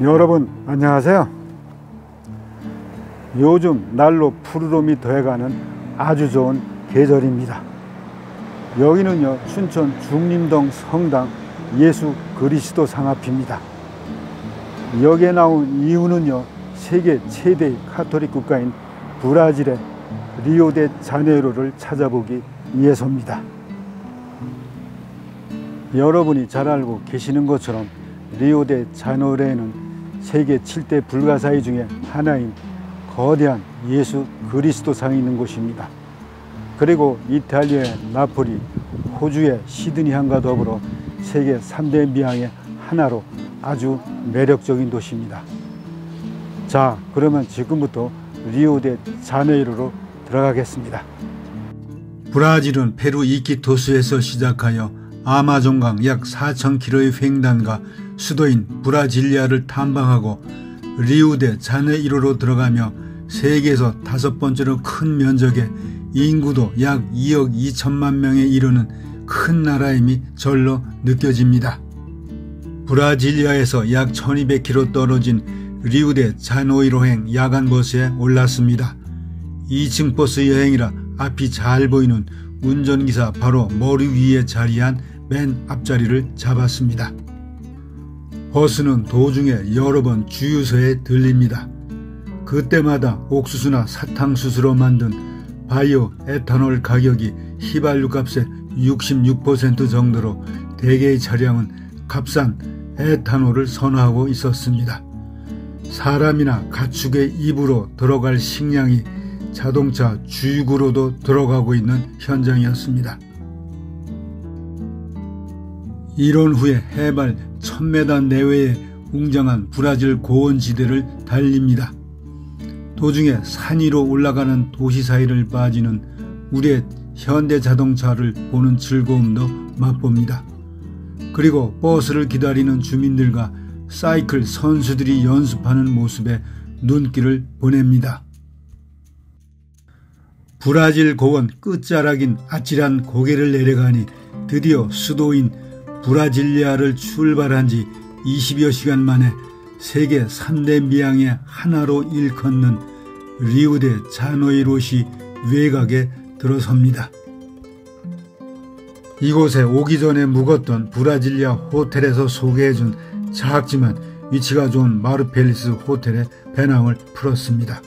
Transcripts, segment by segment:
여러분 안녕하세요. 요즘 날로 푸르름이 더해가는 아주 좋은 계절입니다. 여기는요 춘천 중림동 성당 예수 그리스도 상 앞입니다. 여기에 나온 이유는요 세계 최대의 카톨릭 국가인 브라질의 리오데자네이루를 찾아보기 위해서입니다. 여러분이 잘 알고 계시는 것처럼 리오데자네이루에는 세계 7대 불가사의 중에 하나인 거대한 예수 그리스도 상이 있는 곳입니다. 그리고 이탈리아의 나폴리, 호주의 시드니항과 더불어 세계 3대 미항의 하나로 아주 매력적인 도시입니다. 자, 그러면 지금부터 리오데자네이루로 들어가겠습니다. 브라질은 페루 이키토스에서 시작하여 아마존강 약 4,000km의 횡단과 수도인 브라질리아를 탐방하고 리우데자네이루로 들어가며 세계에서 5번째로 큰 면적에 인구도 약 2억 2천만 명에 이르는 큰 나라임이 절로 느껴집니다. 브라질리아에서 약 1200km 떨어진 리우데자네이루행 야간버스에 올랐습니다. 2층 버스 여행이라 앞이 잘 보이는 운전기사 바로 머리 위에 자리한 맨 앞자리를 잡았습니다. 버스는 도중에 여러 번 주유소에 들립니다. 그때마다 옥수수나 사탕수수로 만든 바이오 에탄올 가격이 휘발유 값의 66% 정도로 대개의 차량은 값싼 에탄올을 선호하고 있었습니다. 사람이나 가축의 입으로 들어갈 식량이 자동차 주유구로도 들어가고 있는 현장이었습니다. 이런 후에 해발 1000m 내외의 웅장한 브라질 고원지대를 달립니다. 도중에 산 위로 올라가는 도시 사이를 빠지는 우리의 현대자동차를 보는 즐거움도 맛봅니다. 그리고 버스를 기다리는 주민들과 사이클 선수들이 연습하는 모습에 눈길을 보냅니다. 브라질 고원 끝자락인 아찔한 고개를 내려가니 드디어 수도인 브라질리아를 출발한 지 20여 시간 만에 세계 3대 미항의 하나로 일컫는 리우데자네이루시 외곽에 들어섭니다. 이곳에 오기 전에 묵었던 브라질리아 호텔에서 소개해준 작지만 위치가 좋은 마르펠리스 호텔에 배낭을 풀었습니다.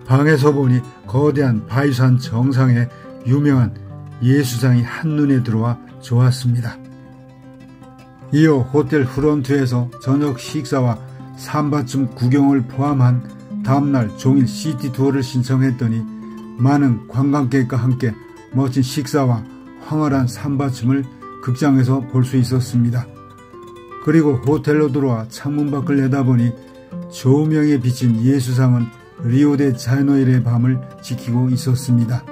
방에서 보니 거대한 바위산 정상에 유명한 예수상이 한눈에 들어와 좋았습니다. 이어 호텔 프런트에서 저녁 식사와 삼바춤 구경을 포함한 다음날 종일 시티 투어를 신청했더니 많은 관광객과 함께 멋진 식사와 황홀한 삼바춤을 극장에서 볼 수 있었습니다. 그리고 호텔로 들어와 창문 밖을 내다보니 조명에 비친 예수상은 리오데자네이루의 밤을 지키고 있었습니다.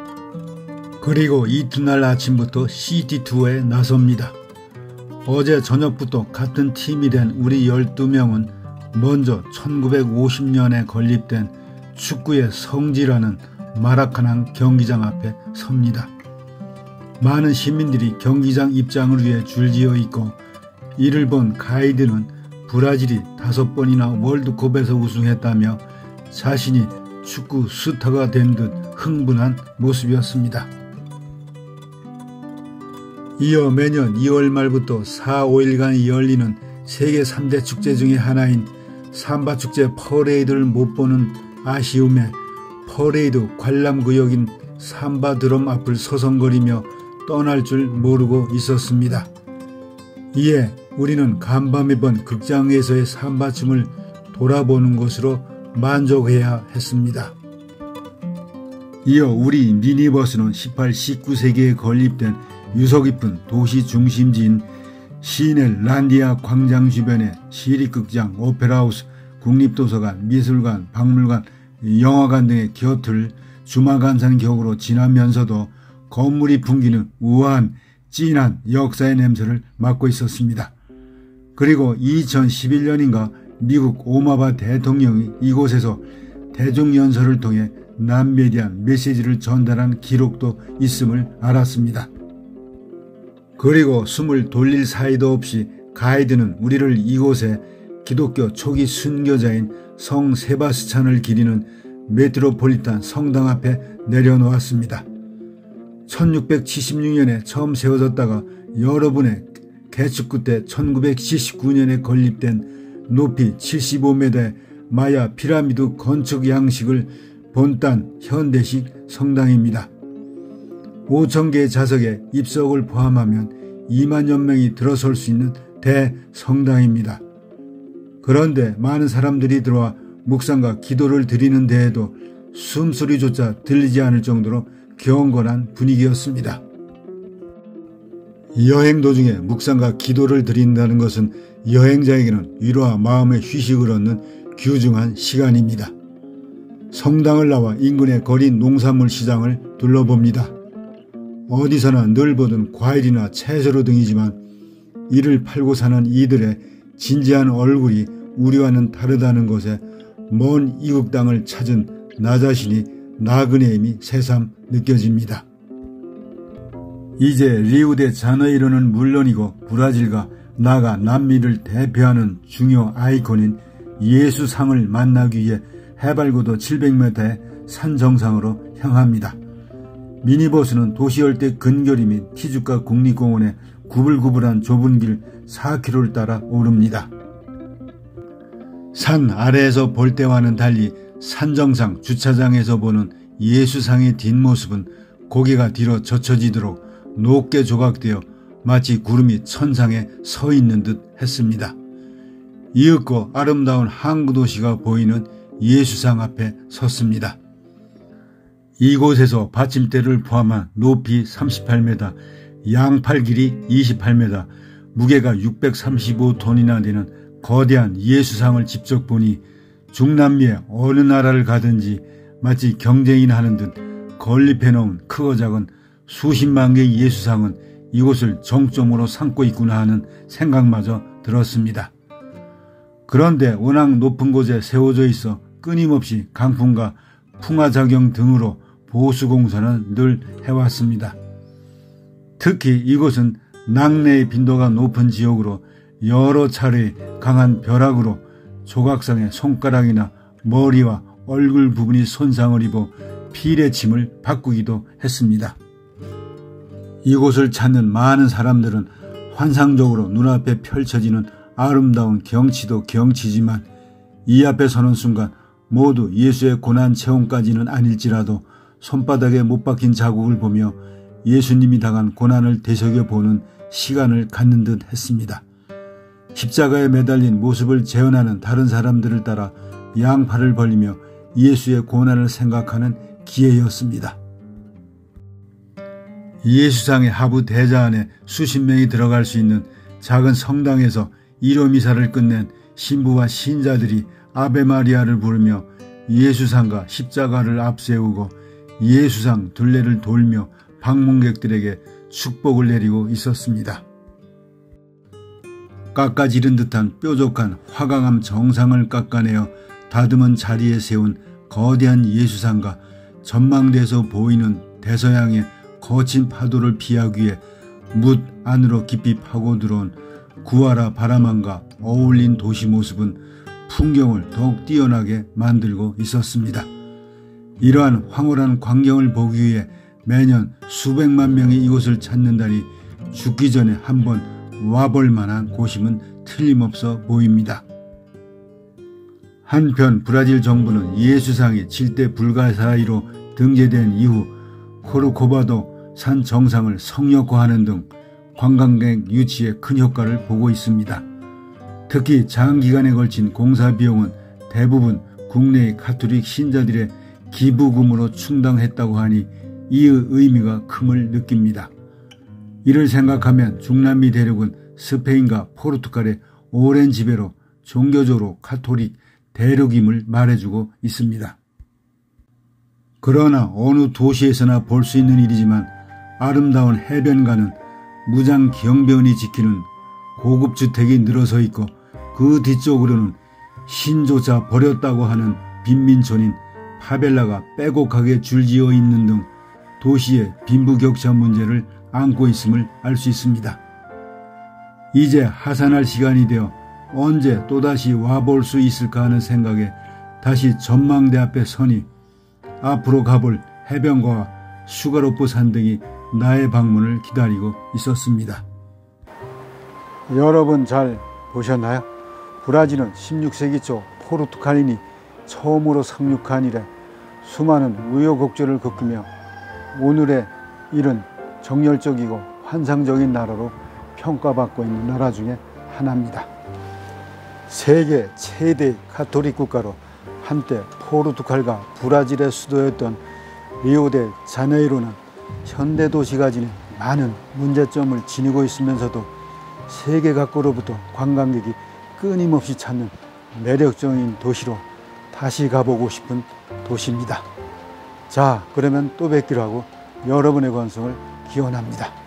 그리고 이튿날 아침부터 시티 투어에 나섭니다. 어제 저녁부터 같은 팀이 된 우리 12명은 먼저 1950년에 건립된 축구의 성지라는 마라카낭 경기장 앞에 섭니다. 많은 시민들이 경기장 입장을 위해 줄지어 있고 이를 본 가이드는 브라질이 5번이나 월드컵에서 우승했다며 자신이 축구 스타가 된 듯 흥분한 모습이었습니다. 이어 매년 2월 말부터 4, 5일간 열리는 세계 3대 축제 중의 하나인 삼바축제 퍼레이드를 못 보는 아쉬움에 퍼레이드 관람구역인 삼바드롬 앞을 서성거리며 떠날 줄 모르고 있었습니다. 이에 우리는 간밤에 본 극장에서의 삼바춤을 돌아보는 것으로 만족해야 했습니다. 이어 우리 미니버스는 18, 19세기에 건립된 유서 깊은 도시 중심지인 시넬란디아 광장 주변에 시립극장, 오페라하우스, 국립도서관, 미술관, 박물관, 영화관 등의 곁을 주마간산 격으로 지나면서도 건물이 풍기는 우아한 진한 역사의 냄새를 맡고 있었습니다. 그리고 2011년인가 미국 오바마 대통령이 이곳에서 대중연설을 통해 남미에 대한 메시지를 전달한 기록도 있음을 알았습니다. 그리고 숨을 돌릴 사이도 없이 가이드는 우리를 이곳에 기독교 초기 순교자인 성 세바스찬을 기리는 메트로폴리탄 성당 앞에 내려놓았습니다. 1676년에 처음 세워졌다가 여러 분의 개축 끝에 1979년에 건립된 높이 75m의 마야 피라미드 건축 양식을 본딴 현대식 성당입니다. 5,000개의 좌석에 입석을 포함하면 2만여 명이 들어설 수 있는 대성당입니다. 그런데 많은 사람들이 들어와 묵상과 기도를 드리는 데에도 숨소리조차 들리지 않을 정도로 경건한 분위기였습니다. 여행 도중에 묵상과 기도를 드린다는 것은 여행자에게는 위로와 마음의 휴식을 얻는 귀중한 시간입니다. 성당을 나와 인근의 거리 농산물 시장을 둘러봅니다. 어디서나 늘 보던 과일이나 채소로 등이지만 이를 팔고 사는 이들의 진지한 얼굴이 우리와는 다르다는 것에 먼 이국 땅을 찾은 나 자신이 나그네임이 새삼 느껴집니다. 이제 리우데 자네이로는 물론이고 브라질과 나아가 남미를 대표하는 중요 아이콘인 예수상을 만나기 위해 해발고도 700m의 산 정상으로 향합니다. 미니버스는 도시 열대 근교리 및 티주카 국립공원의 구불구불한 좁은 길 4km를 따라 오릅니다. 산 아래에서 볼 때와는 달리 산정상 주차장에서 보는 예수상의 뒷모습은 고개가 뒤로 젖혀지도록 높게 조각되어 마치 구름이 천상에 서 있는 듯 했습니다. 이윽고 아름다운 항구 도시가 보이는 예수상 앞에 섰습니다. 이곳에서 받침대를 포함한 높이 38m, 양팔 길이 28m, 무게가 635톤이나 되는 거대한 예수상을 직접 보니 중남미의 어느 나라를 가든지 마치 경쟁이나 하는 듯 건립해놓은 크고 작은 수십만 개의 예수상은 이곳을 정점으로 삼고 있구나 하는 생각마저 들었습니다. 그런데 워낙 높은 곳에 세워져 있어 끊임없이 강풍과 풍화작용 등으로 보수공사는 늘 해왔습니다. 특히 이곳은 낙뢰의 빈도가 높은 지역으로 여러 차례 강한 벼락으로 조각상의 손가락이나 머리와 얼굴 부분이 손상을 입어 피레침을 바꾸기도 했습니다. 이곳을 찾는 많은 사람들은 환상적으로 눈앞에 펼쳐지는 아름다운 경치도 경치지만 이 앞에 서는 순간 모두 예수의 고난 체험까지는 아닐지라도 손바닥에 못 박힌 자국을 보며 예수님이 당한 고난을 되새겨보는 시간을 갖는 듯 했습니다. 십자가에 매달린 모습을 재현하는 다른 사람들을 따라 양팔을 벌리며 예수의 고난을 생각하는 기회였습니다. 예수상의 하부 대자 안에 수십 명이 들어갈 수 있는 작은 성당에서 1호 미사를 끝낸 신부와 신자들이 아베 마리아를 부르며 예수상과 십자가를 앞세우고 예수상 둘레를 돌며 방문객들에게 축복을 내리고 있었습니다. 깎아지른 듯한 뾰족한 화강암 정상을 깎아내어 다듬은 자리에 세운 거대한 예수상과 전망대에서 보이는 대서양의 거친 파도를 피하기 위해 뭇 안으로 깊이 파고들어온 구하라 바라만과 어울린 도시 모습은 풍경을 더욱 뛰어나게 만들고 있었습니다. 이러한 황홀한 광경을 보기 위해 매년 수백만 명이 이곳을 찾는다니 죽기 전에 한번 와볼 만한 곳임은 틀림없어 보입니다. 한편 브라질 정부는 예수상이 7대 불가사의로 등재된 이후 코르코바도 산 정상을 성역화하는 등 관광객 유치에 큰 효과를 보고 있습니다. 특히 장기간에 걸친 공사 비용은 대부분 국내의 가톨릭 신자들의 기부금으로 충당했다고 하니 이의 의미가 큼을 느낍니다. 이를 생각하면 중남미 대륙은 스페인과 포르투갈의 오랜 지배로 종교적으로 가톨릭 대륙임을 말해주고 있습니다. 그러나 어느 도시에서나 볼 수 있는 일이지만 아름다운 해변가는 무장 경비원이 지키는 고급 주택이 늘어서 있고 그 뒤쪽으로는 신조차 버렸다고 하는 빈민촌인 파벨라가 빼곡하게 줄지어 있는 등 도시의 빈부격차 문제를 안고 있음을 알 수 있습니다. 이제 하산할 시간이 되어 언제 또다시 와볼 수 있을까 하는 생각에 다시 전망대 앞에 서니 앞으로 가볼 해변과 슈가로프 산등이 나의 방문을 기다리고 있었습니다. 여러분 잘 보셨나요? 브라질은 16세기 초 포르투갈인이 처음으로 상륙한 이래 수많은 우여곡절을 겪으며 오늘의 이른 정열적이고 환상적인 나라로 평가받고 있는 나라 중에 하나입니다. 세계 최대 가톨릭 국가로 한때 포르투갈과 브라질의 수도였던 리오데자네이루는 현대 도시가 지닌 많은 문제점을 지니고 있으면서도 세계 각국으로부터 관광객이 끊임없이 찾는 매력적인 도시로 다시 가보고 싶은 도시입니다. 자, 그러면 또 뵙기로 하고 여러분의 관심을 기원합니다.